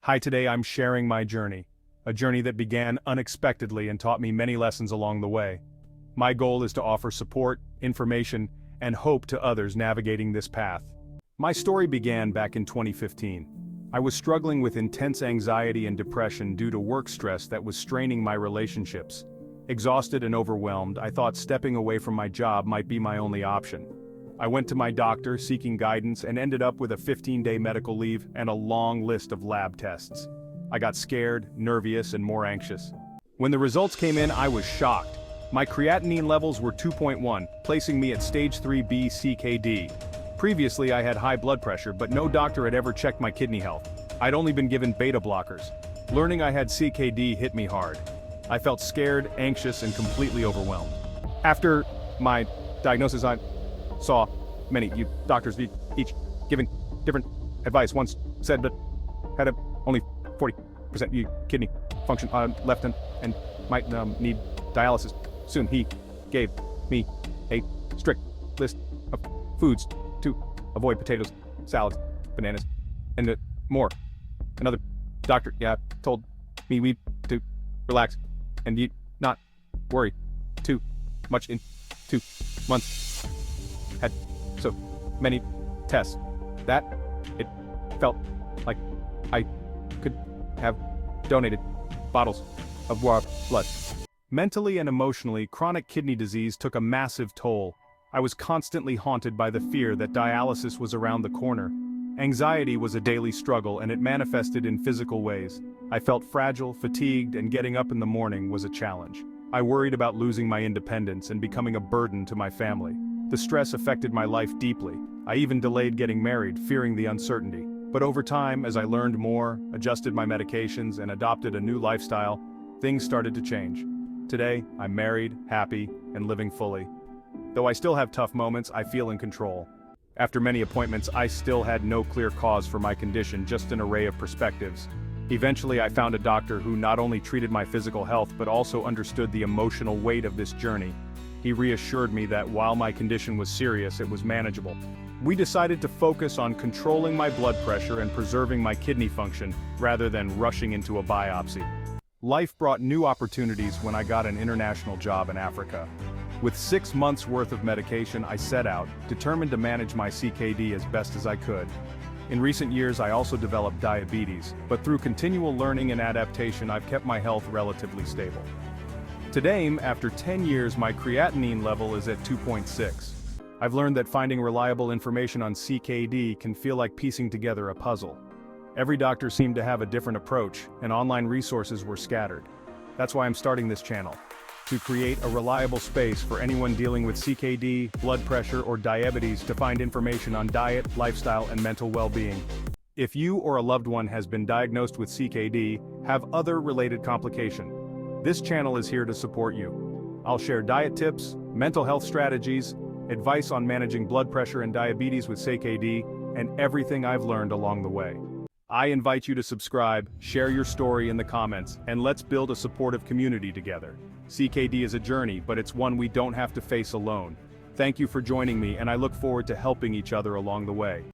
Hi, today I'm sharing my journey. A journey that began unexpectedly and taught me many lessons along the way. My goal is to offer support, information, and hope to others navigating this path. My story began back in 2015. I was struggling with intense anxiety and depression due to work stress that was straining my relationships. Exhausted and overwhelmed, I thought stepping away from my job might be my only option. I went to my doctor seeking guidance and ended up with a 15-day medical leave and a long list of lab tests. I got scared, nervous, and more anxious. When the results came in, I was shocked. My creatinine levels were 2.1, placing me at stage 3B CKD. Previously, I had high blood pressure, but no doctor had ever checked my kidney health. I'd only been given beta blockers. Learning I had CKD hit me hard. I felt scared, anxious, and completely overwhelmed. After my diagnosis, I saw many doctors, each giving different advice. Once said that had only 40% kidney function left and might need dialysis soon. He gave me a strict list of foods to avoid: potatoes, salads, bananas, and more. Another doctor told me to relax and not worry too much. In 2 months had so many tests that it felt like I could have donated bottles of blood. Mentally and emotionally, chronic kidney disease took a massive toll. I was constantly haunted by the fear that dialysis was around the corner. Anxiety was a daily struggle, and it manifested in physical ways. I felt fragile, fatigued, and getting up in the morning was a challenge. I worried about losing my independence and becoming a burden to my family. The stress affected my life deeply. I even delayed getting married, fearing the uncertainty. But over time, as I learned more, adjusted my medications, and adopted a new lifestyle, things started to change. Today, I'm married, happy, and living fully. Though I still have tough moments, I feel in control. After many appointments, I still had no clear cause for my condition, just an array of perspectives. Eventually, I found a doctor who not only treated my physical health but also understood the emotional weight of this journey. He reassured me that while my condition was serious, it was manageable. We decided to focus on controlling my blood pressure and preserving my kidney function, rather than rushing into a biopsy. Life brought new opportunities when I got an international job in Africa. With 6 months' worth of medication, I set out, determined to manage my CKD as best as I could. In recent years, I also developed diabetes, but through continual learning and adaptation, I've kept my health relatively stable. Today, after 10 years, my creatinine level is at 2.6. I've learned that finding reliable information on CKD can feel like piecing together a puzzle. Every doctor seemed to have a different approach, and online resources were scattered. That's why I'm starting this channel, to create a reliable space for anyone dealing with CKD, blood pressure, or diabetes to find information on diet, lifestyle, and mental well-being. If you or a loved one has been diagnosed with CKD, have other related complication, this channel is here to support you. I'll share diet tips, mental health strategies, advice on managing blood pressure and diabetes with CKD, and everything I've learned along the way. I invite you to subscribe, share your story in the comments, and let's build a supportive community together. CKD is a journey, but it's one we don't have to face alone. Thank you for joining me, and I look forward to helping each other along the way.